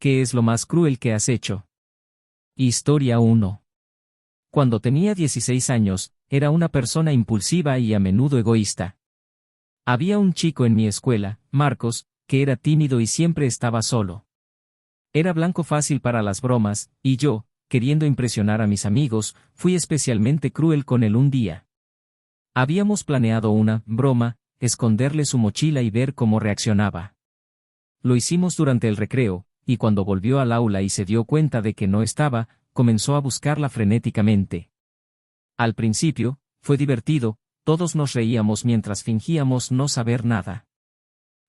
¿Qué es lo más cruel que has hecho? Historia 1. Cuando tenía 16 años, era una persona impulsiva y a menudo egoísta. Había un chico en mi escuela, Marcos, que era tímido y siempre estaba solo. Era blanco fácil para las bromas, y yo, queriendo impresionar a mis amigos, fui especialmente cruel con él un día. Habíamos planeado una broma, esconderle su mochila y ver cómo reaccionaba. Lo hicimos durante el recreo, y cuando volvió al aula y se dio cuenta de que no estaba, comenzó a buscarla frenéticamente. Al principio, fue divertido, todos nos reíamos mientras fingíamos no saber nada.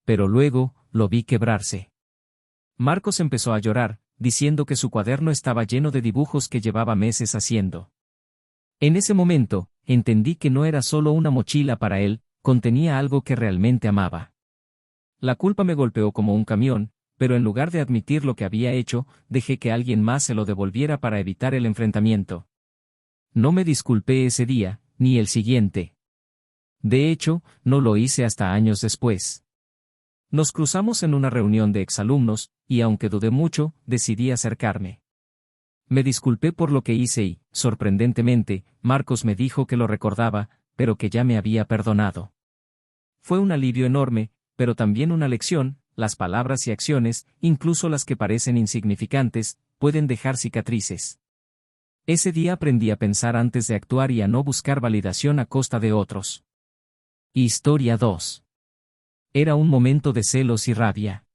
Pero luego, lo vi quebrarse. Marcos empezó a llorar, diciendo que su cuaderno estaba lleno de dibujos que llevaba meses haciendo. En ese momento, entendí que no era solo una mochila para él, contenía algo que realmente amaba. La culpa me golpeó como un camión, pero en lugar de admitir lo que había hecho, dejé que alguien más se lo devolviera para evitar el enfrentamiento. No me disculpé ese día, ni el siguiente. De hecho, no lo hice hasta años después. Nos cruzamos en una reunión de exalumnos, y aunque dudé mucho, decidí acercarme. Me disculpé por lo que hice y, sorprendentemente, Marcos me dijo que lo recordaba, pero que ya me había perdonado. Fue un alivio enorme, pero también una lección. Las palabras y acciones, incluso las que parecen insignificantes, pueden dejar cicatrices. Ese día aprendí a pensar antes de actuar y a no buscar validación a costa de otros. Historia 2. Era un momento de celos y rabia.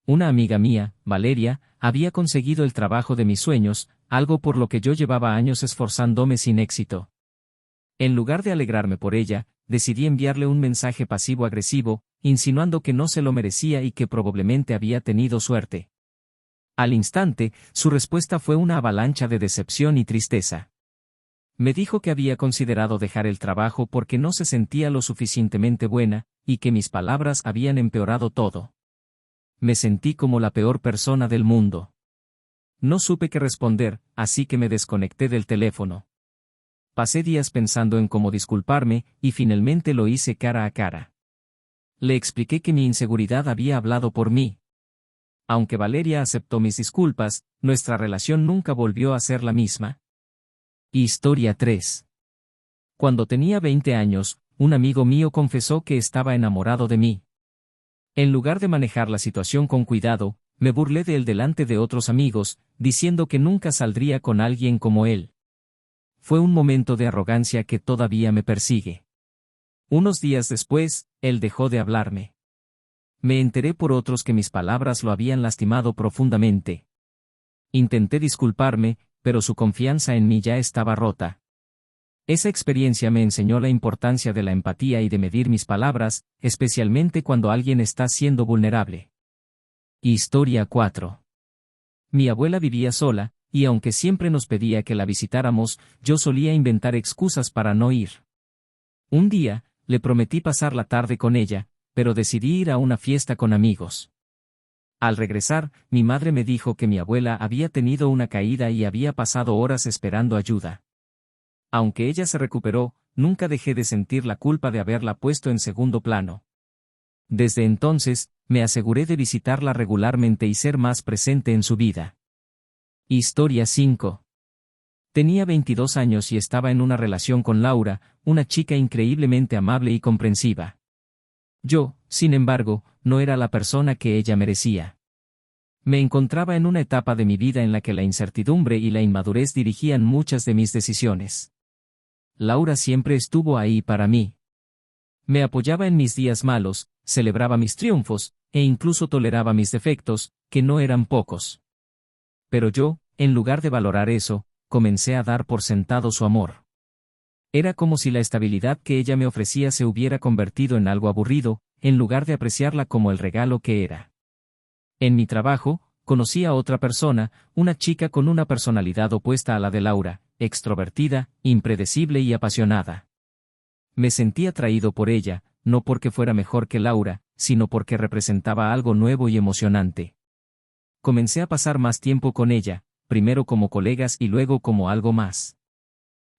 Una amiga mía, Valeria, había conseguido el trabajo de mis sueños, algo por lo que yo llevaba años esforzándome sin éxito. En lugar de alegrarme por ella, decidí enviarle un mensaje pasivo-agresivo, insinuando que no se lo merecía y que probablemente había tenido suerte. Al instante, su respuesta fue una avalancha de decepción y tristeza. Me dijo que había considerado dejar el trabajo porque no se sentía lo suficientemente buena, y que mis palabras habían empeorado todo. Me sentí como la peor persona del mundo. No supe qué responder, así que me desconecté del teléfono. Pasé días pensando en cómo disculparme, y finalmente lo hice cara a cara. Le expliqué que mi inseguridad había hablado por mí. Aunque Valeria aceptó mis disculpas, nuestra relación nunca volvió a ser la misma. Historia 3. Cuando tenía 20 años, un amigo mío confesó que estaba enamorado de mí. En lugar de manejar la situación con cuidado, me burlé de él delante de otros amigos, diciendo que nunca saldría con alguien como él. Fue un momento de arrogancia que todavía me persigue. Unos días después, él dejó de hablarme. Me enteré por otros que mis palabras lo habían lastimado profundamente. Intenté disculparme, pero su confianza en mí ya estaba rota. Esa experiencia me enseñó la importancia de la empatía y de medir mis palabras, especialmente cuando alguien está siendo vulnerable. Historia 4. Mi abuela vivía sola, y aunque siempre nos pedía que la visitáramos, yo solía inventar excusas para no ir. Un día, le prometí pasar la tarde con ella, pero decidí ir a una fiesta con amigos. Al regresar, mi madre me dijo que mi abuela había tenido una caída y había pasado horas esperando ayuda. Aunque ella se recuperó, nunca dejé de sentir la culpa de haberla puesto en segundo plano. Desde entonces, me aseguré de visitarla regularmente y ser más presente en su vida. Historia 5. Tenía 22 años y estaba en una relación con Laura, una chica increíblemente amable y comprensiva. Yo, sin embargo, no era la persona que ella merecía. Me encontraba en una etapa de mi vida en la que la incertidumbre y la inmadurez dirigían muchas de mis decisiones. Laura siempre estuvo ahí para mí. Me apoyaba en mis días malos, celebraba mis triunfos, e incluso toleraba mis defectos, que no eran pocos. Pero yo, en lugar de valorar eso, comencé a dar por sentado su amor. Era como si la estabilidad que ella me ofrecía se hubiera convertido en algo aburrido, en lugar de apreciarla como el regalo que era. En mi trabajo, conocí a otra persona, una chica con una personalidad opuesta a la de Laura, extrovertida, impredecible y apasionada. Me sentí atraído por ella, no porque fuera mejor que Laura, sino porque representaba algo nuevo y emocionante. Comencé a pasar más tiempo con ella, primero como colegas y luego como algo más.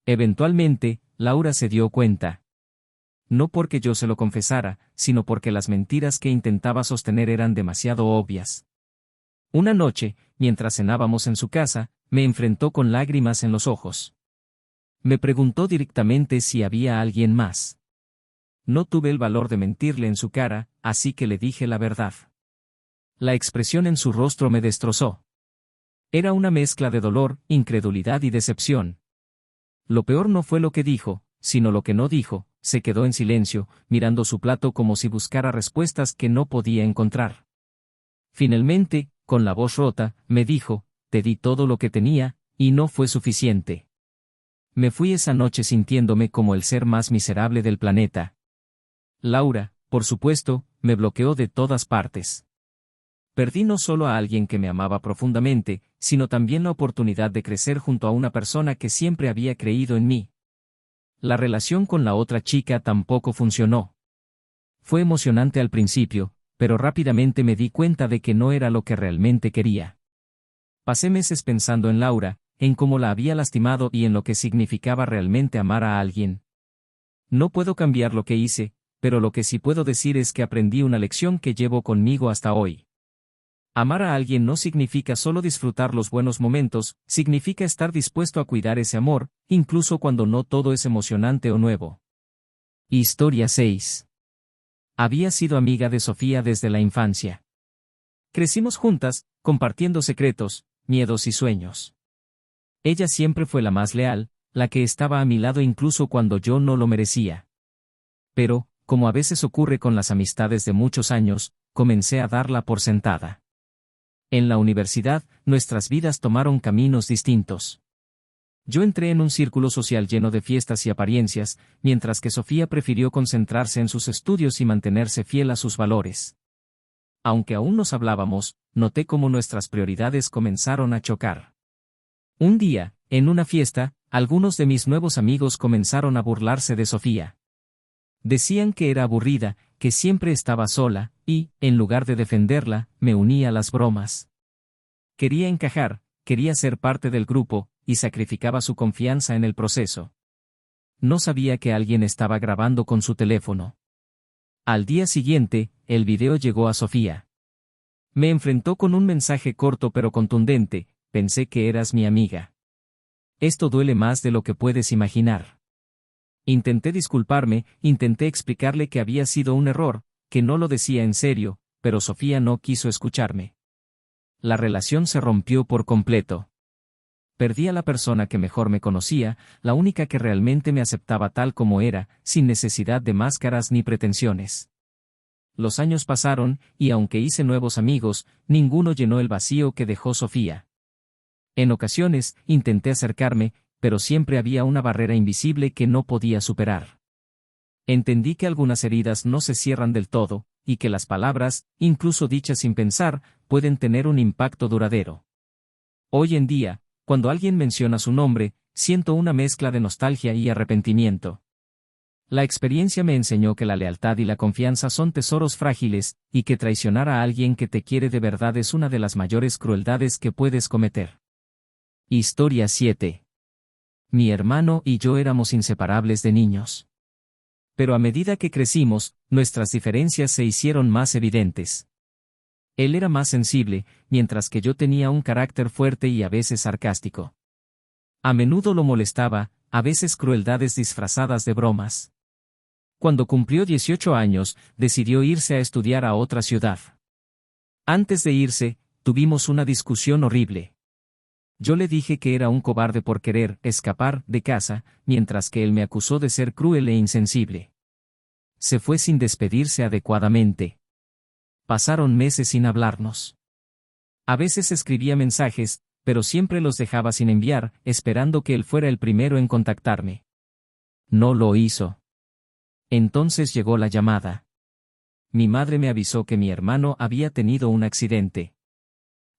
Eventualmente, Laura se dio cuenta. No porque yo se lo confesara, sino porque las mentiras que intentaba sostener eran demasiado obvias. Una noche, mientras cenábamos en su casa, me enfrentó con lágrimas en los ojos. Me preguntó directamente si había alguien más. No tuve el valor de mentirle en su cara, así que le dije la verdad. La expresión en su rostro me destrozó. Era una mezcla de dolor, incredulidad y decepción. Lo peor no fue lo que dijo, sino lo que no dijo. Se quedó en silencio, mirando su plato como si buscara respuestas que no podía encontrar. Finalmente, con la voz rota, me dijo: te di todo lo que tenía, y no fue suficiente. Me fui esa noche sintiéndome como el ser más miserable del planeta. Laura, por supuesto, me bloqueó de todas partes. Perdí no solo a alguien que me amaba profundamente, sino también la oportunidad de crecer junto a una persona que siempre había creído en mí. La relación con la otra chica tampoco funcionó. Fue emocionante al principio, pero rápidamente me di cuenta de que no era lo que realmente quería. Pasé meses pensando en Laura, en cómo la había lastimado y en lo que significaba realmente amar a alguien. No puedo cambiar lo que hice, pero lo que sí puedo decir es que aprendí una lección que llevo conmigo hasta hoy. Amar a alguien no significa solo disfrutar los buenos momentos, significa estar dispuesto a cuidar ese amor, incluso cuando no todo es emocionante o nuevo. Historia 6. Había sido amiga de Sofía desde la infancia. Crecimos juntas, compartiendo secretos, miedos y sueños. Ella siempre fue la más leal, la que estaba a mi lado incluso cuando yo no lo merecía. Pero, como a veces ocurre con las amistades de muchos años, comencé a darla por sentada. En la universidad, nuestras vidas tomaron caminos distintos. Yo entré en un círculo social lleno de fiestas y apariencias, mientras que Sofía prefirió concentrarse en sus estudios y mantenerse fiel a sus valores. Aunque aún nos hablábamos, noté cómo nuestras prioridades comenzaron a chocar. Un día, en una fiesta, algunos de mis nuevos amigos comenzaron a burlarse de Sofía. Decían que era aburrida, que siempre estaba sola, y, en lugar de defenderla, me uní a las bromas. Quería encajar, quería ser parte del grupo, y sacrificaba su confianza en el proceso. No sabía que alguien estaba grabando con su teléfono. Al día siguiente, el video llegó a Sofía. Me enfrentó con un mensaje corto pero contundente: pensé que eras mi amiga. Esto duele más de lo que puedes imaginar. Intenté disculparme, intenté explicarle que había sido un error, que no lo decía en serio, pero Sofía no quiso escucharme. La relación se rompió por completo. Perdí a la persona que mejor me conocía, la única que realmente me aceptaba tal como era, sin necesidad de máscaras ni pretensiones. Los años pasaron, y aunque hice nuevos amigos, ninguno llenó el vacío que dejó Sofía. En ocasiones, intenté acercarme, pero siempre había una barrera invisible que no podía superar. Entendí que algunas heridas no se cierran del todo, y que las palabras, incluso dichas sin pensar, pueden tener un impacto duradero. Hoy en día, cuando alguien menciona su nombre, siento una mezcla de nostalgia y arrepentimiento. La experiencia me enseñó que la lealtad y la confianza son tesoros frágiles, y que traicionar a alguien que te quiere de verdad es una de las mayores crueldades que puedes cometer. Historia 7. Mi hermano y yo éramos inseparables de niños. Pero a medida que crecimos, nuestras diferencias se hicieron más evidentes. Él era más sensible, mientras que yo tenía un carácter fuerte y a veces sarcástico. A menudo lo molestaba, a veces crueldades disfrazadas de bromas. Cuando cumplió 18 años, decidió irse a estudiar a otra ciudad. Antes de irse, tuvimos una discusión horrible. Yo le dije que era un cobarde por querer escapar de casa, mientras que él me acusó de ser cruel e insensible. Se fue sin despedirse adecuadamente. Pasaron meses sin hablarnos. A veces escribía mensajes, pero siempre los dejaba sin enviar, esperando que él fuera el primero en contactarme. No lo hizo. Entonces llegó la llamada. Mi madre me avisó que mi hermano había tenido un accidente.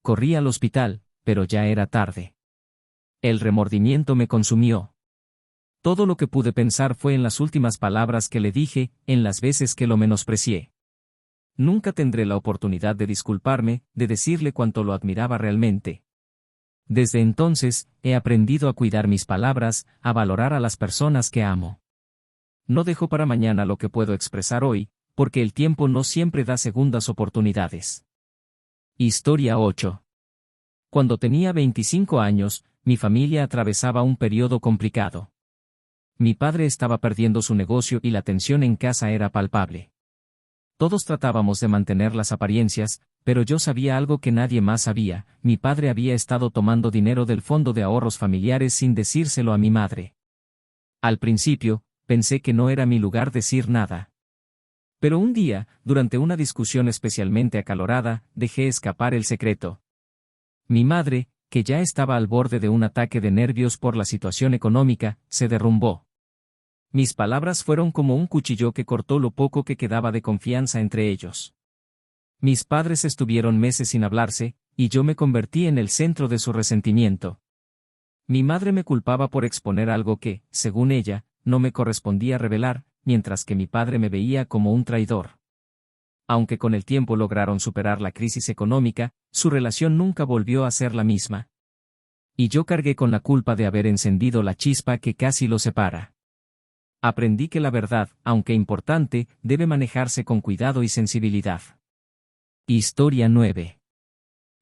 Corrí al hospital, pero ya era tarde. El remordimiento me consumió. Todo lo que pude pensar fue en las últimas palabras que le dije, en las veces que lo menosprecié. Nunca tendré la oportunidad de disculparme, de decirle cuánto lo admiraba realmente. Desde entonces, he aprendido a cuidar mis palabras, a valorar a las personas que amo. No dejo para mañana lo que puedo expresar hoy, porque el tiempo no siempre da segundas oportunidades. Historia 8. Cuando tenía 25 años, mi familia atravesaba un periodo complicado. Mi padre estaba perdiendo su negocio y la tensión en casa era palpable. Todos tratábamos de mantener las apariencias, pero yo sabía algo que nadie más sabía: mi padre había estado tomando dinero del fondo de ahorros familiares sin decírselo a mi madre. Al principio, pensé que no era mi lugar decir nada. Pero un día, durante una discusión especialmente acalorada, dejé escapar el secreto. Mi madre, que ya estaba al borde de un ataque de nervios por la situación económica, se derrumbó. Mis palabras fueron como un cuchillo que cortó lo poco que quedaba de confianza entre ellos. Mis padres estuvieron meses sin hablarse, y yo me convertí en el centro de su resentimiento. Mi madre me culpaba por exponer algo que, según ella, no me correspondía revelar, mientras que mi padre me veía como un traidor. Aunque con el tiempo lograron superar la crisis económica, su relación nunca volvió a ser la misma. Y yo cargué con la culpa de haber encendido la chispa que casi los separa. Aprendí que la verdad, aunque importante, debe manejarse con cuidado y sensibilidad. Historia 9.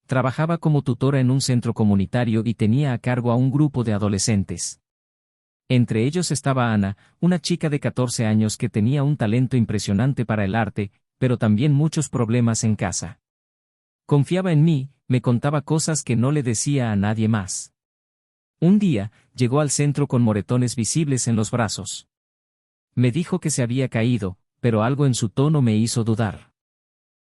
Trabajaba como tutora en un centro comunitario y tenía a cargo a un grupo de adolescentes. Entre ellos estaba Ana, una chica de 14 años que tenía un talento impresionante para el arte, pero también muchos problemas en casa. Confiaba en mí, me contaba cosas que no le decía a nadie más. Un día, llegó al centro con moretones visibles en los brazos. Me dijo que se había caído, pero algo en su tono me hizo dudar.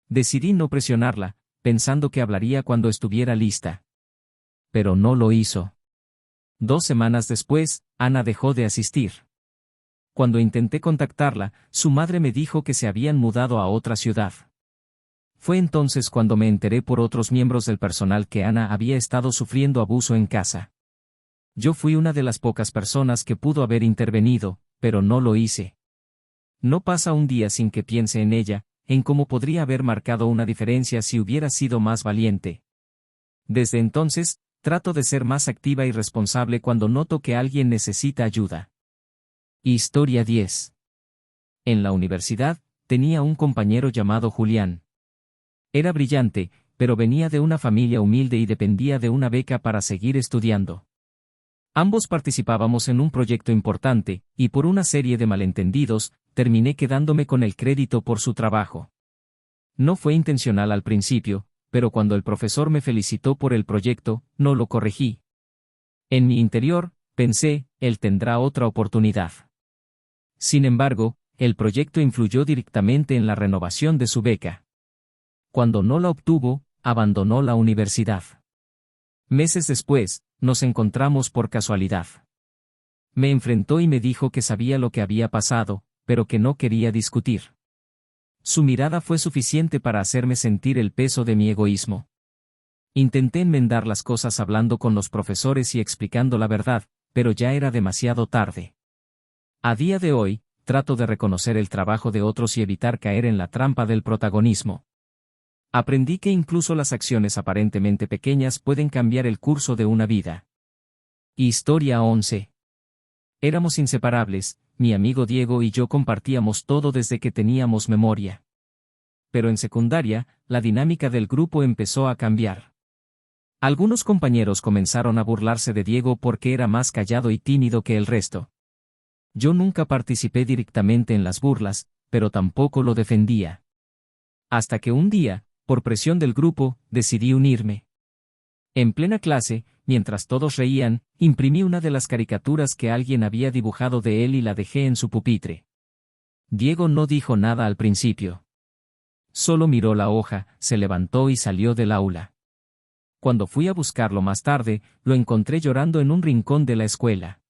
Decidí no presionarla, pensando que hablaría cuando estuviera lista. Pero no lo hizo. 2 semanas después, Ana dejó de asistir. Cuando intenté contactarla, su madre me dijo que se habían mudado a otra ciudad. Fue entonces cuando me enteré por otros miembros del personal que Ana había estado sufriendo abuso en casa. Yo fui una de las pocas personas que pudo haber intervenido, pero no lo hice. No pasa un día sin que piense en ella, en cómo podría haber marcado una diferencia si hubiera sido más valiente. Desde entonces, trato de ser más activa y responsable cuando noto que alguien necesita ayuda. Historia 10. En la universidad, tenía un compañero llamado Julián. Era brillante, pero venía de una familia humilde y dependía de una beca para seguir estudiando. Ambos participábamos en un proyecto importante, y por una serie de malentendidos, terminé quedándome con el crédito por su trabajo. No fue intencional al principio, pero cuando el profesor me felicitó por el proyecto, no lo corregí. En mi interior, pensé, él tendrá otra oportunidad. Sin embargo, el proyecto influyó directamente en la renovación de su beca. Cuando no la obtuvo, abandonó la universidad. Meses después, nos encontramos por casualidad. Me enfrentó y me dijo que sabía lo que había pasado, pero que no quería discutir. Su mirada fue suficiente para hacerme sentir el peso de mi egoísmo. Intenté enmendar las cosas hablando con los profesores y explicando la verdad, pero ya era demasiado tarde. A día de hoy, trato de reconocer el trabajo de otros y evitar caer en la trampa del protagonismo. Aprendí que incluso las acciones aparentemente pequeñas pueden cambiar el curso de una vida. Historia 11. Éramos inseparables, mi amigo Diego y yo compartíamos todo desde que teníamos memoria. Pero en secundaria, la dinámica del grupo empezó a cambiar. Algunos compañeros comenzaron a burlarse de Diego porque era más callado y tímido que el resto. Yo nunca participé directamente en las burlas, pero tampoco lo defendía. Hasta que un día, por presión del grupo, decidí unirme. En plena clase, mientras todos reían, imprimí una de las caricaturas que alguien había dibujado de él y la dejé en su pupitre. Diego no dijo nada al principio. Solo miró la hoja, se levantó y salió del aula. Cuando fui a buscarlo más tarde, lo encontré llorando en un rincón de la escuela.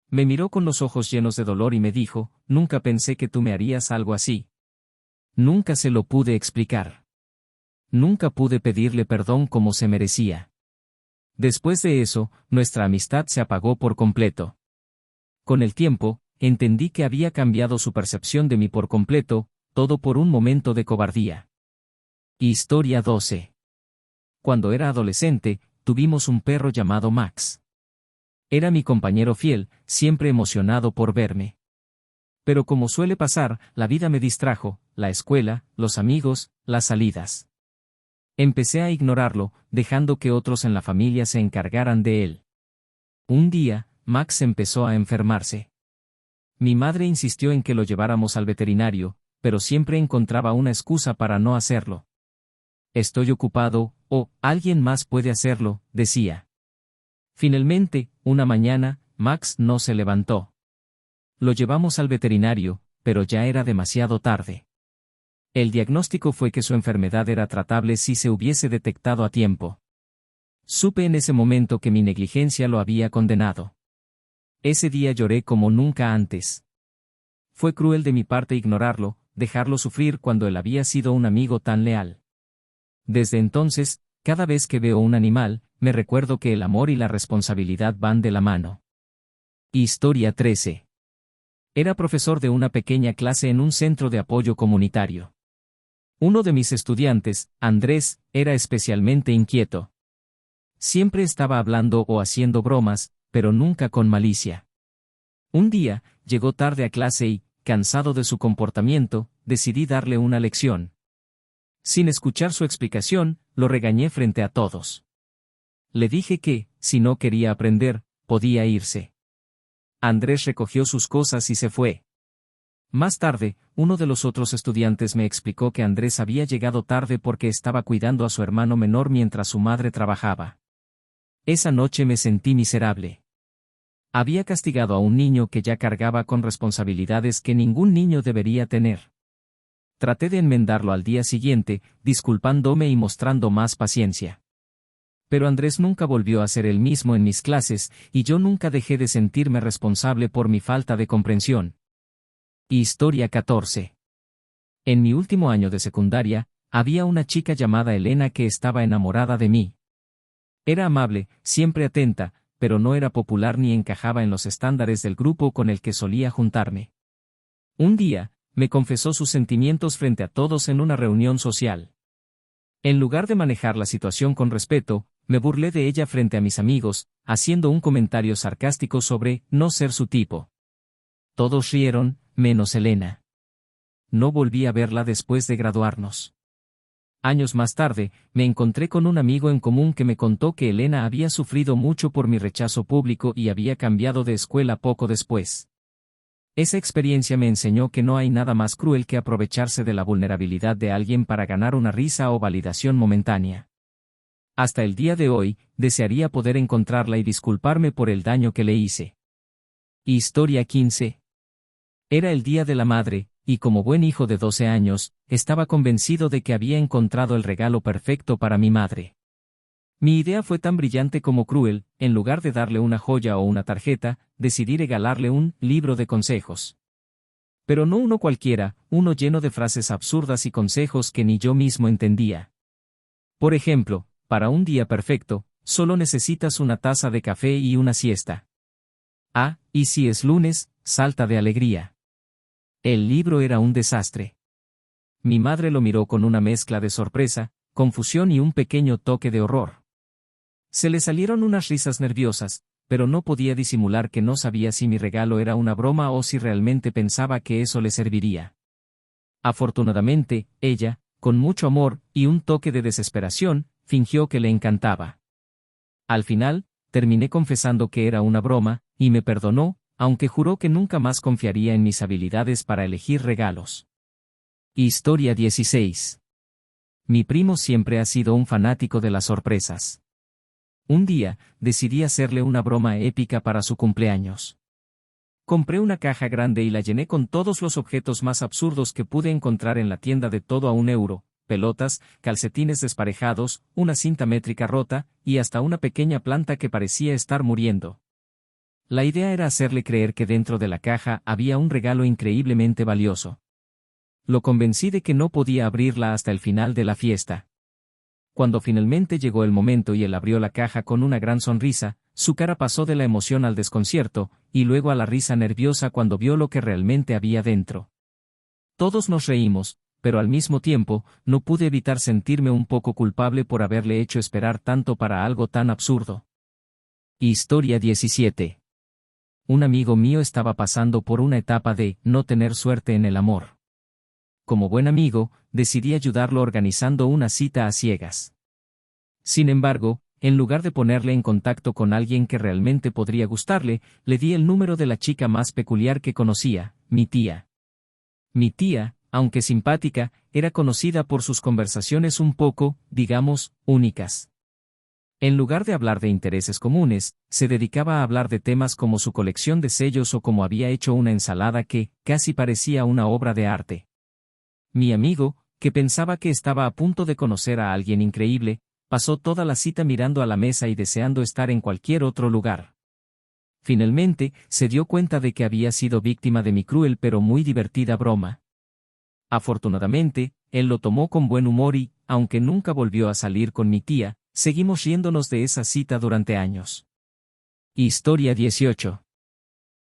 Me miró con los ojos llenos de dolor y me dijo, «Nunca pensé que tú me harías algo así». Nunca se lo pude explicar. Nunca pude pedirle perdón como se merecía. Después de eso, nuestra amistad se apagó por completo. Con el tiempo, entendí que había cambiado su percepción de mí por completo, todo por un momento de cobardía. Historia 12. Cuando era adolescente, tuvimos un perro llamado Max. Era mi compañero fiel, siempre emocionado por verme. Pero como suele pasar, la vida me distrajo, la escuela, los amigos, las salidas. Empecé a ignorarlo, dejando que otros en la familia se encargaran de él. Un día, Max empezó a enfermarse. Mi madre insistió en que lo lleváramos al veterinario, pero siempre encontraba una excusa para no hacerlo. Estoy ocupado, o alguien más puede hacerlo, decía. Finalmente, una mañana, Max no se levantó. Lo llevamos al veterinario, pero ya era demasiado tarde. El diagnóstico fue que su enfermedad era tratable si se hubiese detectado a tiempo. Supe en ese momento que mi negligencia lo había condenado. Ese día lloré como nunca antes. Fue cruel de mi parte ignorarlo, dejarlo sufrir cuando él había sido un amigo tan leal. Desde entonces, cada vez que veo un animal, me recuerdo que el amor y la responsabilidad van de la mano. Historia 13. Era profesor de una pequeña clase en un centro de apoyo comunitario. Uno de mis estudiantes, Andrés, era especialmente inquieto. Siempre estaba hablando o haciendo bromas, pero nunca con malicia. Un día, llegó tarde a clase y, cansado de su comportamiento, decidí darle una lección. Sin escuchar su explicación, lo regañé frente a todos. Le dije que, si no quería aprender, podía irse. Andrés recogió sus cosas y se fue. Más tarde, uno de los otros estudiantes me explicó que Andrés había llegado tarde porque estaba cuidando a su hermano menor mientras su madre trabajaba. Esa noche me sentí miserable. Había castigado a un niño que ya cargaba con responsabilidades que ningún niño debería tener. Traté de enmendarlo al día siguiente, disculpándome y mostrando más paciencia. Pero Andrés nunca volvió a ser el mismo en mis clases, y yo nunca dejé de sentirme responsable por mi falta de comprensión. Historia 14. En mi último año de secundaria, había una chica llamada Elena que estaba enamorada de mí. Era amable, siempre atenta, pero no era popular ni encajaba en los estándares del grupo con el que solía juntarme. Un día, me confesó sus sentimientos frente a todos en una reunión social. En lugar de manejar la situación con respeto, me burlé de ella frente a mis amigos, haciendo un comentario sarcástico sobre no ser su tipo. Todos rieron, menos Elena. No volví a verla después de graduarnos. Años más tarde, me encontré con un amigo en común que me contó que Elena había sufrido mucho por mi rechazo público y había cambiado de escuela poco después. Esa experiencia me enseñó que no hay nada más cruel que aprovecharse de la vulnerabilidad de alguien para ganar una risa o validación momentánea. Hasta el día de hoy, desearía poder encontrarla y disculparme por el daño que le hice. Historia 15. Era el Día de la Madre, y como buen hijo de 12 años, estaba convencido de que había encontrado el regalo perfecto para mi madre. Mi idea fue tan brillante como cruel, en lugar de darle una joya o una tarjeta, decidí regalarle un libro de consejos. Pero no uno cualquiera, uno lleno de frases absurdas y consejos que ni yo mismo entendía. Por ejemplo, para un día perfecto, solo necesitas una taza de café y una siesta. Ah, y si es lunes, salta de alegría. El libro era un desastre. Mi madre lo miró con una mezcla de sorpresa, confusión y un pequeño toque de horror. Se le salieron unas risas nerviosas, pero no podía disimular que no sabía si mi regalo era una broma o si realmente pensaba que eso le serviría. Afortunadamente, ella, con mucho amor y un toque de desesperación, fingió que le encantaba. Al final, terminé confesando que era una broma, y me perdonó, aunque juró que nunca más confiaría en mis habilidades para elegir regalos. Historia 16. Mi primo siempre ha sido un fanático de las sorpresas. Un día, decidí hacerle una broma épica para su cumpleaños. Compré una caja grande y la llené con todos los objetos más absurdos que pude encontrar en la tienda de todo a €1, pelotas, calcetines desparejados, una cinta métrica rota, y hasta una pequeña planta que parecía estar muriendo. La idea era hacerle creer que dentro de la caja había un regalo increíblemente valioso. Lo convencí de que no podía abrirla hasta el final de la fiesta. Cuando finalmente llegó el momento y él abrió la caja con una gran sonrisa, su cara pasó de la emoción al desconcierto, y luego a la risa nerviosa cuando vio lo que realmente había dentro. Todos nos reímos, pero al mismo tiempo, no pude evitar sentirme un poco culpable por haberle hecho esperar tanto para algo tan absurdo. Historia 17. Un amigo mío estaba pasando por una etapa de no tener suerte en el amor. como buen amigo, decidí ayudarlo organizando una cita a ciegas. Sin embargo, en lugar de ponerle en contacto con alguien que realmente podría gustarle, le di el número de la chica más peculiar que conocía, mi tía. Mi tía, aunque simpática, era conocida por sus conversaciones un poco, digamos, únicas. En lugar de hablar de intereses comunes, se dedicaba a hablar de temas como su colección de sellos o cómo había hecho una ensalada que, casi parecía una obra de arte. Mi amigo, que pensaba que estaba a punto de conocer a alguien increíble, pasó toda la cita mirando a la mesa y deseando estar en cualquier otro lugar. Finalmente, se dio cuenta de que había sido víctima de mi cruel pero muy divertida broma. Afortunadamente, él lo tomó con buen humor y, aunque nunca volvió a salir con mi tía, seguimos riéndonos de esa cita durante años. Historia 18.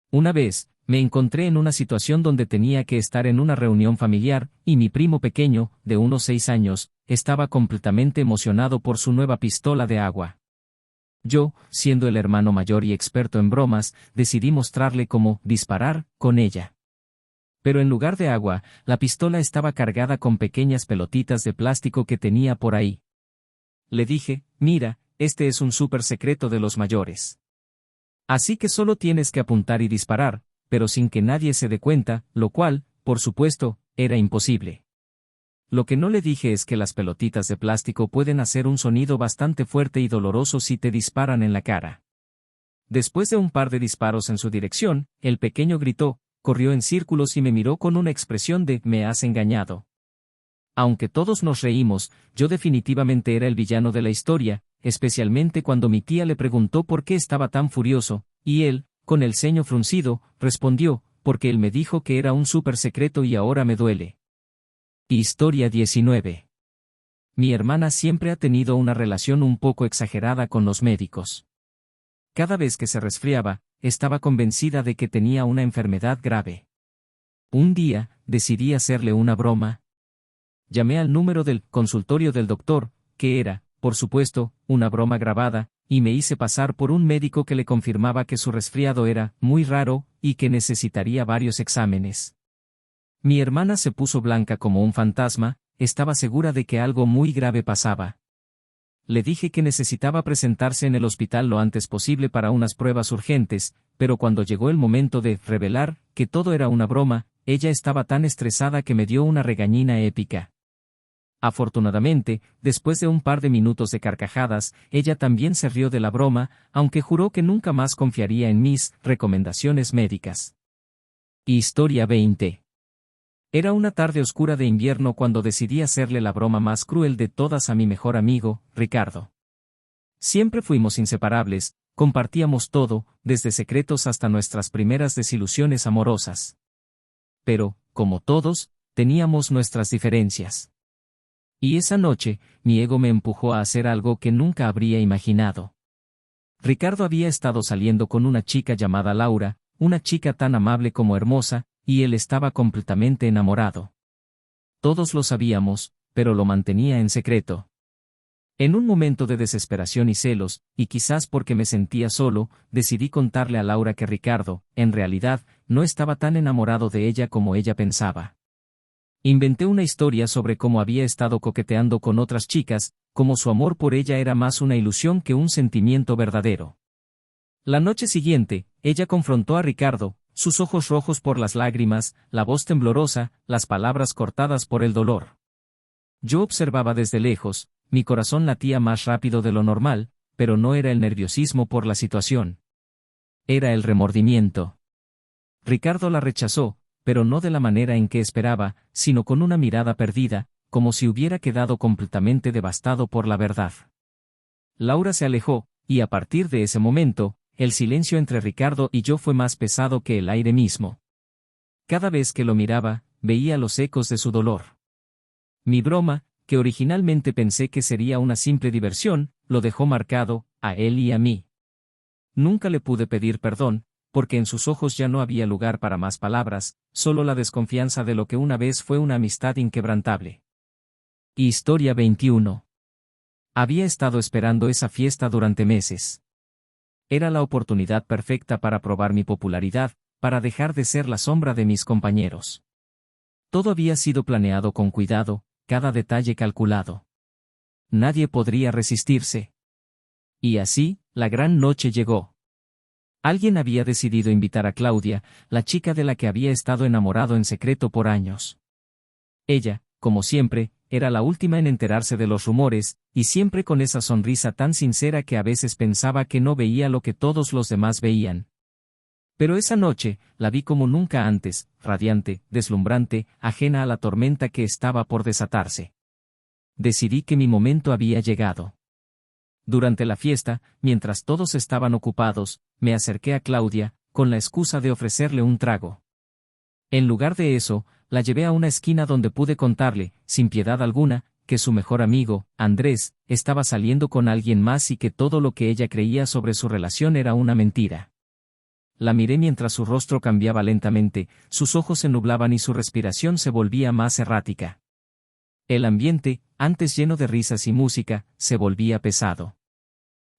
Una vez, me encontré en una situación donde tenía que estar en una reunión familiar, y mi primo pequeño, de unos 6 años, estaba completamente emocionado por su nueva pistola de agua. Yo, siendo el hermano mayor y experto en bromas, decidí mostrarle cómo disparar con ella. Pero en lugar de agua, la pistola estaba cargada con pequeñas pelotitas de plástico que tenía por ahí. Le dije, mira, este es un súper secreto de los mayores. Así que solo tienes que apuntar y disparar, pero sin que nadie se dé cuenta, lo cual, por supuesto, era imposible. Lo que no le dije es que las pelotitas de plástico pueden hacer un sonido bastante fuerte y doloroso si te disparan en la cara. Después de un par de disparos en su dirección, el pequeño gritó, corrió en círculos y me miró con una expresión de «me has engañado». Aunque todos nos reímos, yo definitivamente era el villano de la historia, especialmente cuando mi tía le preguntó por qué estaba tan furioso, y él, con el ceño fruncido, respondió, porque él me dijo que era un súper secreto y ahora me duele. Historia 19. Mi hermana siempre ha tenido una relación un poco exagerada con los médicos. Cada vez que se resfriaba, estaba convencida de que tenía una enfermedad grave. Un día, decidí hacerle una broma. Llamé al número del consultorio del doctor, que era, por supuesto, una broma grabada, y me hice pasar por un médico que le confirmaba que su resfriado era muy raro y que necesitaría varios exámenes. Mi hermana se puso blanca como un fantasma, estaba segura de que algo muy grave pasaba. Le dije que necesitaba presentarse en el hospital lo antes posible para unas pruebas urgentes, pero cuando llegó el momento de revelar que todo era una broma, ella estaba tan estresada que me dio una regañina épica. Afortunadamente, después de un par de minutos de carcajadas, ella también se rió de la broma, aunque juró que nunca más confiaría en mis recomendaciones médicas. Historia 20. Era una tarde oscura de invierno cuando decidí hacerle la broma más cruel de todas a mi mejor amigo, Ricardo. Siempre fuimos inseparables, compartíamos todo, desde secretos hasta nuestras primeras desilusiones amorosas. Pero, como todos, teníamos nuestras diferencias. Y esa noche, mi ego me empujó a hacer algo que nunca habría imaginado. Ricardo había estado saliendo con una chica llamada Laura, una chica tan amable como hermosa, y él estaba completamente enamorado. Todos lo sabíamos, pero lo mantenía en secreto. En un momento de desesperación y celos, y quizás porque me sentía solo, decidí contarle a Laura que Ricardo, en realidad, no estaba tan enamorado de ella como ella pensaba. Inventé una historia sobre cómo había estado coqueteando con otras chicas, cómo su amor por ella era más una ilusión que un sentimiento verdadero. La noche siguiente, ella confrontó a Ricardo, sus ojos rojos por las lágrimas, la voz temblorosa, las palabras cortadas por el dolor. Yo observaba desde lejos, mi corazón latía más rápido de lo normal, pero no era el nerviosismo por la situación. Era el remordimiento. Ricardo la rechazó, pero no de la manera en que esperaba, sino con una mirada perdida, como si hubiera quedado completamente devastado por la verdad. Laura se alejó, y a partir de ese momento, el silencio entre Ricardo y yo fue más pesado que el aire mismo. Cada vez que lo miraba, veía los ecos de su dolor. Mi broma, que originalmente pensé que sería una simple diversión, lo dejó marcado, a él y a mí. Nunca le pude pedir perdón, porque en sus ojos ya no había lugar para más palabras, solo la desconfianza de lo que una vez fue una amistad inquebrantable. Historia 21. Había estado esperando esa fiesta durante meses. Era la oportunidad perfecta para probar mi popularidad, para dejar de ser la sombra de mis compañeros. Todo había sido planeado con cuidado, cada detalle calculado. Nadie podría resistirse. Y así, la gran noche llegó. Alguien había decidido invitar a Claudia, la chica de la que había estado enamorado en secreto por años. Ella, como siempre, era la última en enterarse de los rumores, y siempre con esa sonrisa tan sincera que a veces pensaba que no veía lo que todos los demás veían. Pero esa noche, la vi como nunca antes, radiante, deslumbrante, ajena a la tormenta que estaba por desatarse. Decidí que mi momento había llegado. Durante la fiesta, mientras todos estaban ocupados, me acerqué a Claudia, con la excusa de ofrecerle un trago. En lugar de eso, la llevé a una esquina donde pude contarle, sin piedad alguna, que su mejor amigo, Andrés, estaba saliendo con alguien más y que todo lo que ella creía sobre su relación era una mentira. La miré mientras su rostro cambiaba lentamente, sus ojos se nublaban y su respiración se volvía más errática. El ambiente, antes lleno de risas y música, se volvía pesado.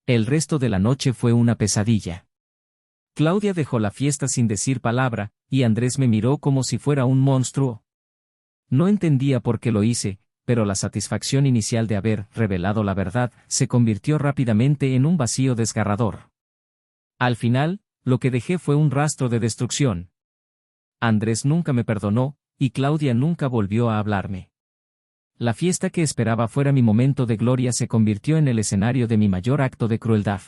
El resto de la noche fue una pesadilla. Claudia dejó la fiesta sin decir palabra, y Andrés me miró como si fuera un monstruo. No entendía por qué lo hice, pero la satisfacción inicial de haber revelado la verdad se convirtió rápidamente en un vacío desgarrador. Al final, lo que dejé fue un rastro de destrucción. Andrés nunca me perdonó, y Claudia nunca volvió a hablarme. La fiesta que esperaba fuera mi momento de gloria se convirtió en el escenario de mi mayor acto de crueldad.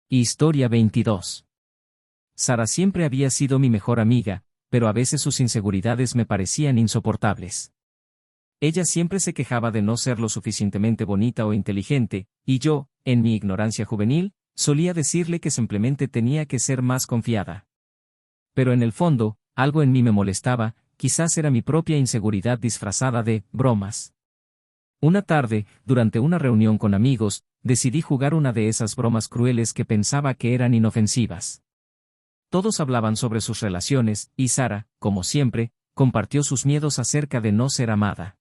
Historia 22. Sara siempre había sido mi mejor amiga, pero a veces sus inseguridades me parecían insoportables. Ella siempre se quejaba de no ser lo suficientemente bonita o inteligente, y yo, en mi ignorancia juvenil, solía decirle que simplemente tenía que ser más confiada. Pero en el fondo, algo en mí me molestaba, quizás era mi propia inseguridad disfrazada de bromas. Una tarde, durante una reunión con amigos, decidí jugar una de esas bromas crueles que pensaba que eran inofensivas. Todos hablaban sobre sus relaciones, y Sara, como siempre, compartió sus miedos acerca de no ser amada.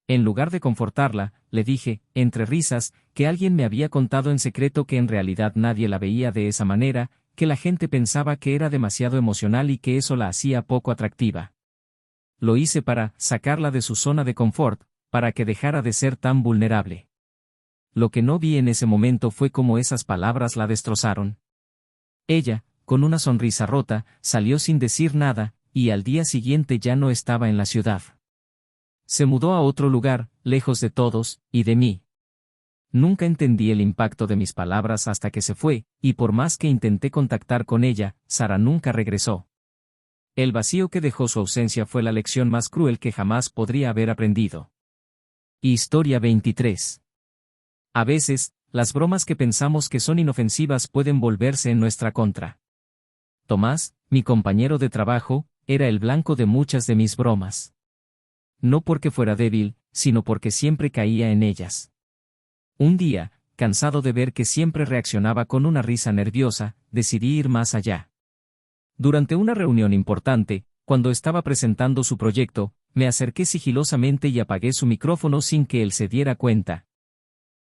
En lugar de confortarla, le dije, entre risas, que alguien me había contado en secreto que en realidad nadie la veía de esa manera, que la gente pensaba que era demasiado emocional y que eso la hacía poco atractiva. Lo hice para sacarla de su zona de confort, para que dejara de ser tan vulnerable. Lo que no vi en ese momento fue cómo esas palabras la destrozaron. Ella, con una sonrisa rota, salió sin decir nada, y al día siguiente ya no estaba en la ciudad. Se mudó a otro lugar, lejos de todos, y de mí. Nunca entendí el impacto de mis palabras hasta que se fue, y por más que intenté contactar con ella, Sara nunca regresó. El vacío que dejó su ausencia fue la lección más cruel que jamás podría haber aprendido. Historia 23. A veces, las bromas que pensamos que son inofensivas pueden volverse en nuestra contra. Tomás, mi compañero de trabajo, era el blanco de muchas de mis bromas. No porque fuera débil, sino porque siempre caía en ellas. Un día, cansado de ver que siempre reaccionaba con una risa nerviosa, decidí ir más allá. Durante una reunión importante, cuando estaba presentando su proyecto, me acerqué sigilosamente y apagué su micrófono sin que él se diera cuenta.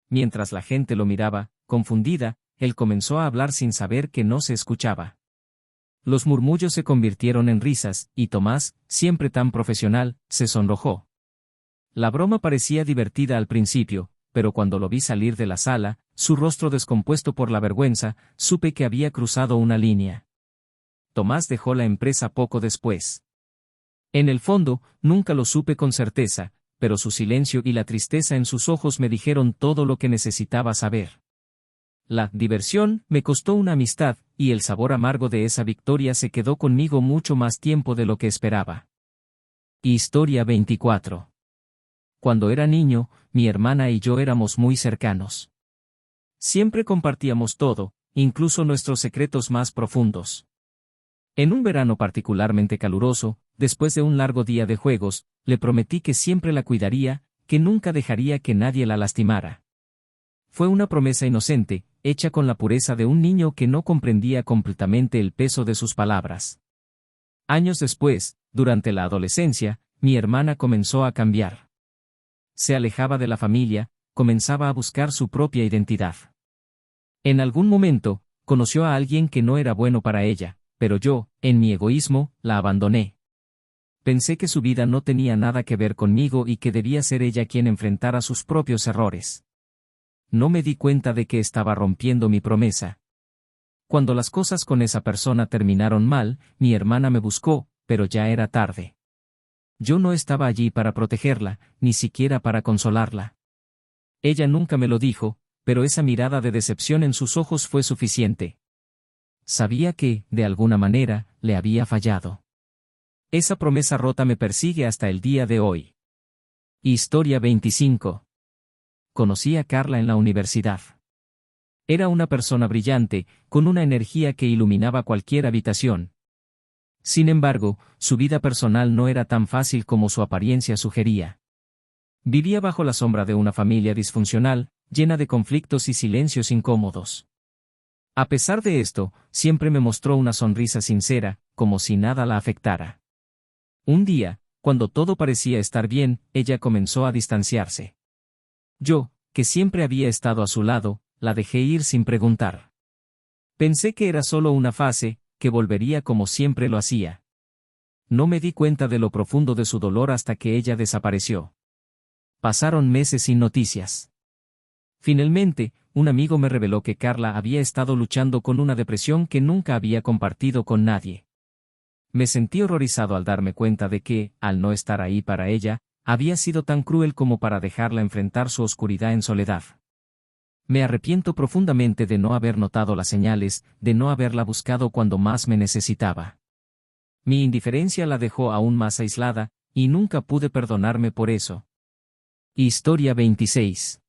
Mientras la gente lo miraba, confundida, él comenzó a hablar sin saber que no se escuchaba. Los murmullos se convirtieron en risas, y Tomás, siempre tan profesional, se sonrojó. La broma parecía divertida al principio, pero cuando lo vi salir de la sala, su rostro descompuesto por la vergüenza, supe que había cruzado una línea. Tomás dejó la empresa poco después. En el fondo, nunca lo supe con certeza, pero su silencio y la tristeza en sus ojos me dijeron todo lo que necesitaba saber. La diversión me costó una amistad, y el sabor amargo de esa victoria se quedó conmigo mucho más tiempo de lo que esperaba. Historia 24. Cuando era niño, mi hermana y yo éramos muy cercanos. Siempre compartíamos todo, incluso nuestros secretos más profundos. En un verano particularmente caluroso, después de un largo día de juegos, le prometí que siempre la cuidaría, que nunca dejaría que nadie la lastimara. Fue una promesa inocente, hecha con la pureza de un niño que no comprendía completamente el peso de sus palabras. Años después, durante la adolescencia, mi hermana comenzó a cambiar. Se alejaba de la familia, comenzaba a buscar su propia identidad. En algún momento, conoció a alguien que no era bueno para ella, pero yo, en mi egoísmo, la abandoné. Pensé que su vida no tenía nada que ver conmigo y que debía ser ella quien enfrentara sus propios errores. No me di cuenta de que estaba rompiendo mi promesa. Cuando las cosas con esa persona terminaron mal, mi hermana me buscó, pero ya era tarde. Yo no estaba allí para protegerla, ni siquiera para consolarla. Ella nunca me lo dijo, pero esa mirada de decepción en sus ojos fue suficiente. Sabía que, de alguna manera, le había fallado. Esa promesa rota me persigue hasta el día de hoy. Historia 25. Conocí a Carla en la universidad. Era una persona brillante, con una energía que iluminaba cualquier habitación. Sin embargo, su vida personal no era tan fácil como su apariencia sugería. Vivía bajo la sombra de una familia disfuncional, llena de conflictos y silencios incómodos. A pesar de esto, siempre me mostró una sonrisa sincera, como si nada la afectara. Un día, cuando todo parecía estar bien, ella comenzó a distanciarse. Yo, que siempre había estado a su lado, la dejé ir sin preguntar. Pensé que era solo una fase, que volvería como siempre lo hacía. No me di cuenta de lo profundo de su dolor hasta que ella desapareció. Pasaron meses sin noticias. Finalmente, un amigo me reveló que Carla había estado luchando con una depresión que nunca había compartido con nadie. Me sentí horrorizado al darme cuenta de que, al no estar ahí para ella, había sido tan cruel como para dejarla enfrentar su oscuridad en soledad. Me arrepiento profundamente de no haber notado las señales, de no haberla buscado cuando más me necesitaba. Mi indiferencia la dejó aún más aislada, y nunca pude perdonarme por eso. Historia 26.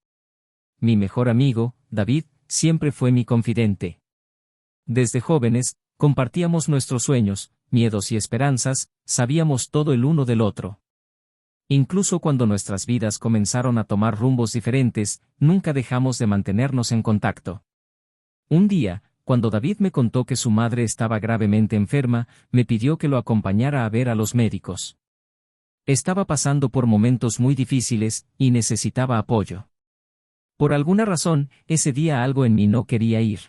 Mi mejor amigo, David, siempre fue mi confidente. Desde jóvenes, compartíamos nuestros sueños, miedos y esperanzas, sabíamos todo el uno del otro. Incluso cuando nuestras vidas comenzaron a tomar rumbos diferentes, nunca dejamos de mantenernos en contacto. Un día, cuando David me contó que su madre estaba gravemente enferma, me pidió que lo acompañara a ver a los médicos. Estaba pasando por momentos muy difíciles, y necesitaba apoyo. Por alguna razón, ese día algo en mí no quería ir.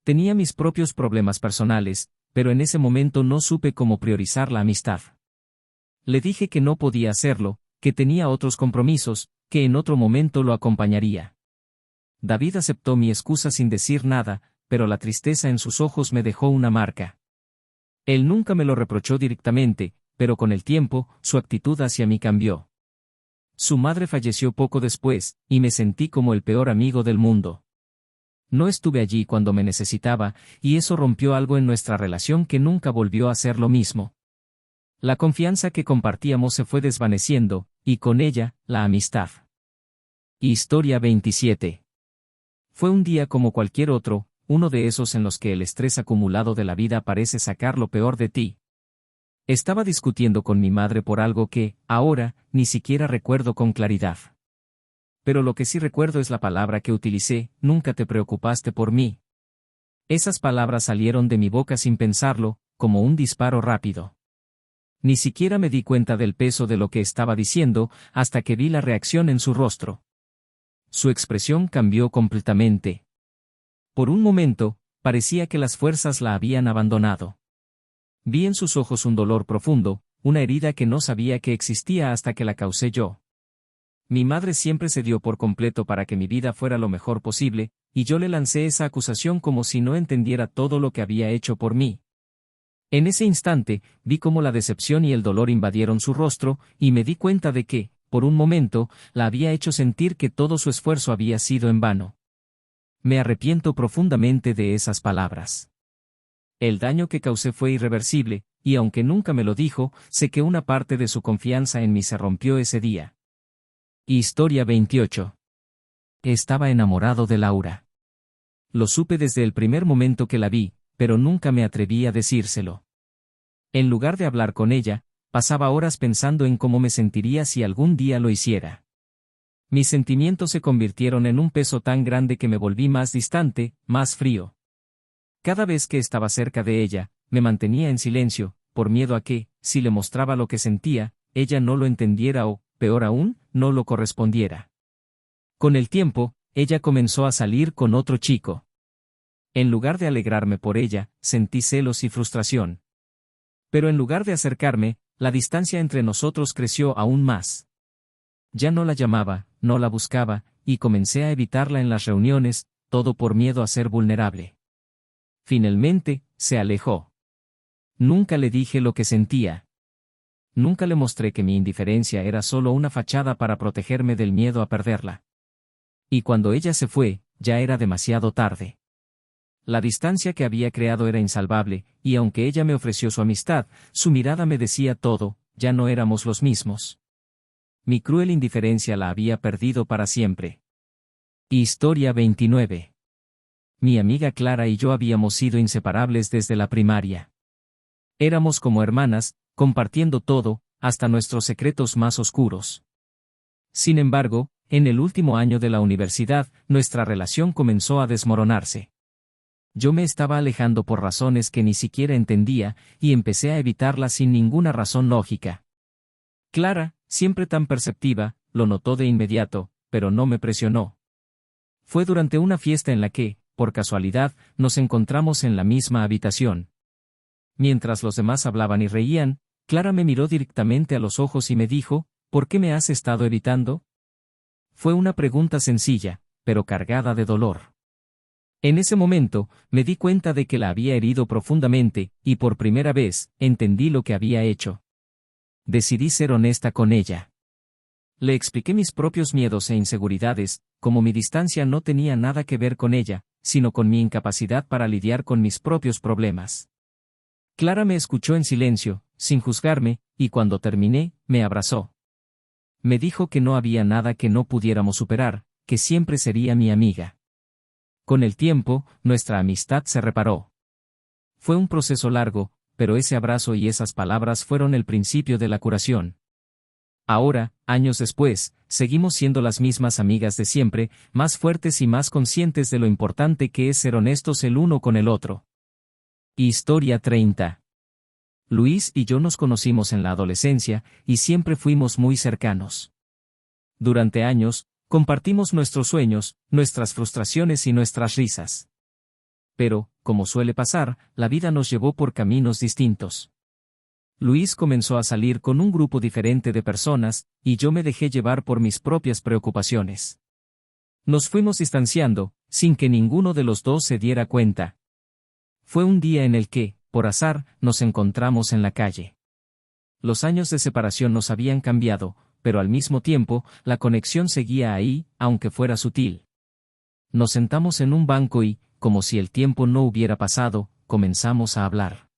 Tenía mis propios problemas personales, pero en ese momento no supe cómo priorizar la amistad. Le dije que no podía hacerlo, que tenía otros compromisos, que en otro momento lo acompañaría. David aceptó mi excusa sin decir nada, pero la tristeza en sus ojos me dejó una marca. Él nunca me lo reprochó directamente, pero con el tiempo, su actitud hacia mí cambió. Su madre falleció poco después, y me sentí como el peor amigo del mundo. No estuve allí cuando me necesitaba, y eso rompió algo en nuestra relación que nunca volvió a ser lo mismo. La confianza que compartíamos se fue desvaneciendo, y con ella, la amistad. Historia 27. Fue un día como cualquier otro, uno de esos en los que el estrés acumulado de la vida parece sacar lo peor de ti. Estaba discutiendo con mi madre por algo que, ahora, ni siquiera recuerdo con claridad. Pero lo que sí recuerdo es la palabra que utilicé: nunca te preocupaste por mí. Esas palabras salieron de mi boca sin pensarlo, como un disparo rápido. Ni siquiera me di cuenta del peso de lo que estaba diciendo, hasta que vi la reacción en su rostro. Su expresión cambió completamente. Por un momento, parecía que las fuerzas la habían abandonado. Vi en sus ojos un dolor profundo, una herida que no sabía que existía hasta que la causé yo. Mi madre siempre se dio por completo para que mi vida fuera lo mejor posible, y yo le lancé esa acusación como si no entendiera todo lo que había hecho por mí. En ese instante, vi cómo la decepción y el dolor invadieron su rostro, y me di cuenta de que, por un momento, la había hecho sentir que todo su esfuerzo había sido en vano. Me arrepiento profundamente de esas palabras. El daño que causé fue irreversible, y aunque nunca me lo dijo, sé que una parte de su confianza en mí se rompió ese día. Historia 28. Estaba enamorado de Laura. Lo supe desde el primer momento que la vi, pero nunca me atreví a decírselo. En lugar de hablar con ella, pasaba horas pensando en cómo me sentiría si algún día lo hiciera. Mis sentimientos se convirtieron en un peso tan grande que me volví más distante, más frío. Cada vez que estaba cerca de ella, me mantenía en silencio, por miedo a que, si le mostraba lo que sentía, ella no lo entendiera o, peor aún, no lo correspondiera. Con el tiempo, ella comenzó a salir con otro chico. En lugar de alegrarme por ella, sentí celos y frustración. Pero en lugar de acercarme, la distancia entre nosotros creció aún más. Ya no la llamaba, no la buscaba, y comencé a evitarla en las reuniones, todo por miedo a ser vulnerable. Finalmente, se alejó. Nunca le dije lo que sentía. Nunca le mostré que mi indiferencia era solo una fachada para protegerme del miedo a perderla. Y cuando ella se fue, ya era demasiado tarde. La distancia que había creado era insalvable, y aunque ella me ofreció su amistad, su mirada me decía todo, ya no éramos los mismos. Mi cruel indiferencia la había perdido para siempre. Historia 29. Mi amiga Clara y yo habíamos sido inseparables desde la primaria. Éramos como hermanas, compartiendo todo, hasta nuestros secretos más oscuros. Sin embargo, en el último año de la universidad, nuestra relación comenzó a desmoronarse. Yo me estaba alejando por razones que ni siquiera entendía, y empecé a evitarla sin ninguna razón lógica. Clara, siempre tan perceptiva, lo notó de inmediato, pero no me presionó. Fue durante una fiesta en la que, por casualidad, nos encontramos en la misma habitación. Mientras los demás hablaban y reían, Clara me miró directamente a los ojos y me dijo, ¿por qué me has estado evitando? Fue una pregunta sencilla, pero cargada de dolor. En ese momento, me di cuenta de que la había herido profundamente, y por primera vez, entendí lo que había hecho. Decidí ser honesta con ella. Le expliqué mis propios miedos e inseguridades, como mi distancia no tenía nada que ver con ella, sino con mi incapacidad para lidiar con mis propios problemas. Clara me escuchó en silencio, sin juzgarme, y cuando terminé, me abrazó. Me dijo que no había nada que no pudiéramos superar, que siempre sería mi amiga. Con el tiempo, nuestra amistad se reparó. Fue un proceso largo, pero ese abrazo y esas palabras fueron el principio de la curación. Ahora, años después, seguimos siendo las mismas amigas de siempre, más fuertes y más conscientes de lo importante que es ser honestos el uno con el otro. Historia 30. Luis y yo nos conocimos en la adolescencia, y siempre fuimos muy cercanos. Durante años, compartimos nuestros sueños, nuestras frustraciones y nuestras risas. Pero, como suele pasar, la vida nos llevó por caminos distintos. Luis comenzó a salir con un grupo diferente de personas, y yo me dejé llevar por mis propias preocupaciones. Nos fuimos distanciando, sin que ninguno de los dos se diera cuenta. Fue un día en el que, por azar, nos encontramos en la calle. Los años de separación nos habían cambiado, pero al mismo tiempo, la conexión seguía ahí, aunque fuera sutil. Nos sentamos en un banco y, como si el tiempo no hubiera pasado, comenzamos a hablar.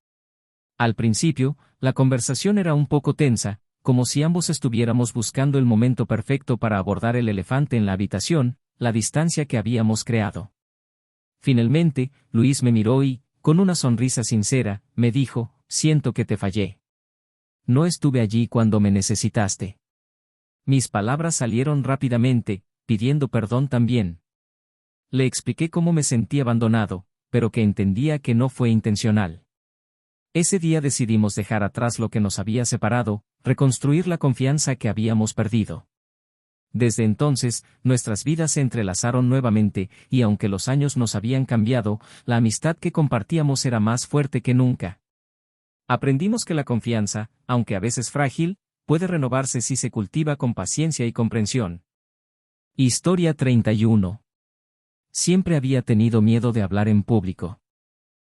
Al principio, la conversación era un poco tensa, como si ambos estuviéramos buscando el momento perfecto para abordar el elefante en la habitación, la distancia que habíamos creado. Finalmente, Luis me miró y, con una sonrisa sincera, me dijo, siento que te fallé. No estuve allí cuando me necesitaste. Mis palabras salieron rápidamente, pidiendo perdón también. Le expliqué cómo me sentí abandonado, pero que entendía que no fue intencional. Ese día decidimos dejar atrás lo que nos había separado, reconstruir la confianza que habíamos perdido. Desde entonces, nuestras vidas se entrelazaron nuevamente, y aunque los años nos habían cambiado, la amistad que compartíamos era más fuerte que nunca. Aprendimos que la confianza, aunque a veces frágil, puede renovarse si se cultiva con paciencia y comprensión. Historia 31. Siempre había tenido miedo de hablar en público.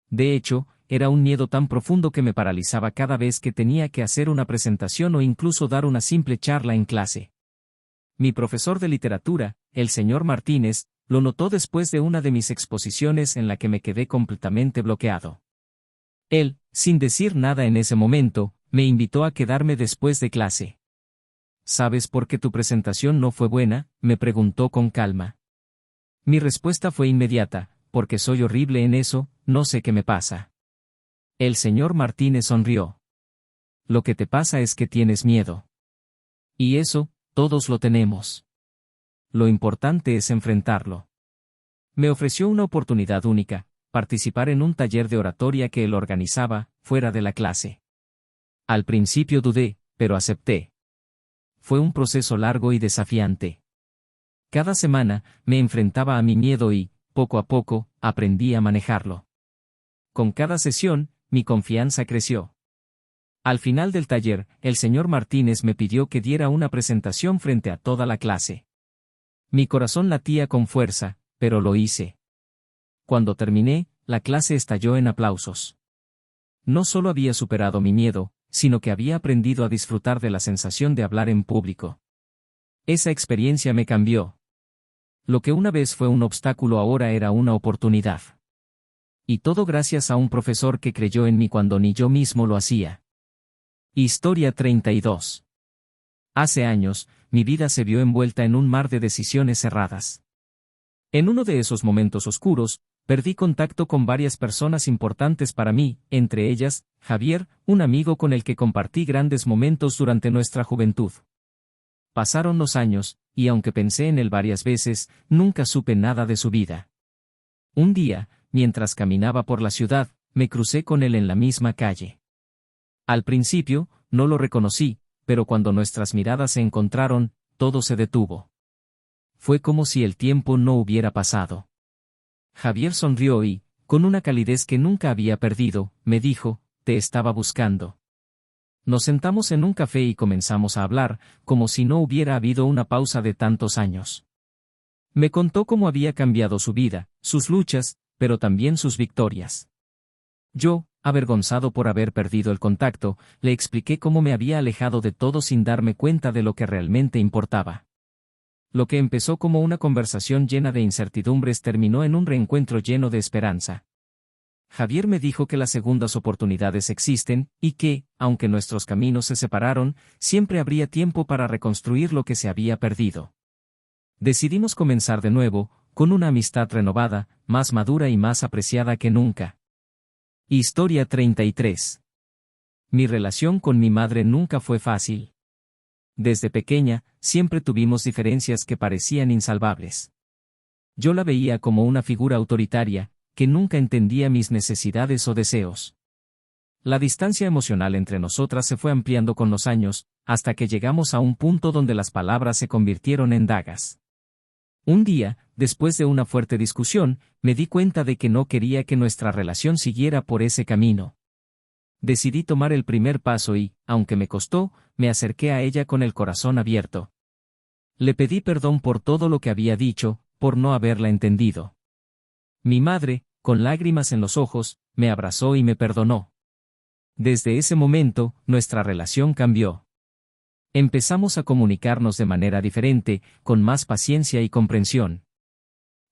De hecho, era un miedo tan profundo que me paralizaba cada vez que tenía que hacer una presentación o incluso dar una simple charla en clase. Mi profesor de literatura, el señor Martínez, lo notó después de una de mis exposiciones en la que me quedé completamente bloqueado. Él, sin decir nada en ese momento, me invitó a quedarme después de clase. ¿Sabes por qué tu presentación no fue buena?, me preguntó con calma. Mi respuesta fue inmediata, porque soy horrible en eso, no sé qué me pasa. El señor Martínez sonrió. Lo que te pasa es que tienes miedo. Y eso, todos lo tenemos. Lo importante es enfrentarlo. Me ofreció una oportunidad única, participar en un taller de oratoria que él organizaba, fuera de la clase. Al principio dudé, pero acepté. Fue un proceso largo y desafiante. Cada semana, me enfrentaba a mi miedo y, poco a poco, aprendí a manejarlo. Con cada sesión, mi confianza creció. Al final del taller, el señor Martínez me pidió que diera una presentación frente a toda la clase. Mi corazón latía con fuerza, pero lo hice. Cuando terminé, la clase estalló en aplausos. No solo había superado mi miedo, sino que había aprendido a disfrutar de la sensación de hablar en público. Esa experiencia me cambió. Lo que una vez fue un obstáculo ahora era una oportunidad. Y todo gracias a un profesor que creyó en mí cuando ni yo mismo lo hacía. Historia 32. Hace años, mi vida se vio envuelta en un mar de decisiones erradas. En uno de esos momentos oscuros, perdí contacto con varias personas importantes para mí, entre ellas, Javier, un amigo con el que compartí grandes momentos durante nuestra juventud. Pasaron los años, y aunque pensé en él varias veces, nunca supe nada de su vida. Un día, mientras caminaba por la ciudad, me crucé con él en la misma calle. Al principio, no lo reconocí, pero cuando nuestras miradas se encontraron, todo se detuvo. Fue como si el tiempo no hubiera pasado. Javier sonrió y, con una calidez que nunca había perdido, me dijo, «Te estaba buscando». Nos sentamos en un café y comenzamos a hablar, como si no hubiera habido una pausa de tantos años. Me contó cómo había cambiado su vida, sus luchas, pero también sus victorias. Yo, avergonzado por haber perdido el contacto, le expliqué cómo me había alejado de todo sin darme cuenta de lo que realmente importaba. Lo que empezó como una conversación llena de incertidumbres terminó en un reencuentro lleno de esperanza. Javier me dijo que las segundas oportunidades existen, y que, aunque nuestros caminos se separaron, siempre habría tiempo para reconstruir lo que se había perdido. Decidimos comenzar de nuevo, con una amistad renovada, más madura y más apreciada que nunca. Historia 33. Mi relación con mi madre nunca fue fácil. Desde pequeña, siempre tuvimos diferencias que parecían insalvables. Yo la veía como una figura autoritaria, que nunca entendía mis necesidades o deseos. La distancia emocional entre nosotras se fue ampliando con los años, hasta que llegamos a un punto donde las palabras se convirtieron en dagas. Un día, después de una fuerte discusión, me di cuenta de que no quería que nuestra relación siguiera por ese camino. Decidí tomar el primer paso y, aunque me costó, me acerqué a ella con el corazón abierto. Le pedí perdón por todo lo que había dicho, por no haberla entendido. Mi madre, con lágrimas en los ojos, me abrazó y me perdonó. Desde ese momento, nuestra relación cambió. Empezamos a comunicarnos de manera diferente, con más paciencia y comprensión.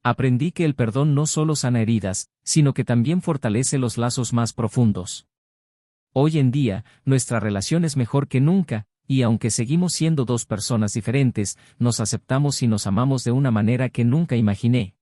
Aprendí que el perdón no solo sana heridas, sino que también fortalece los lazos más profundos. Hoy en día, nuestra relación es mejor que nunca, y aunque seguimos siendo dos personas diferentes, nos aceptamos y nos amamos de una manera que nunca imaginé.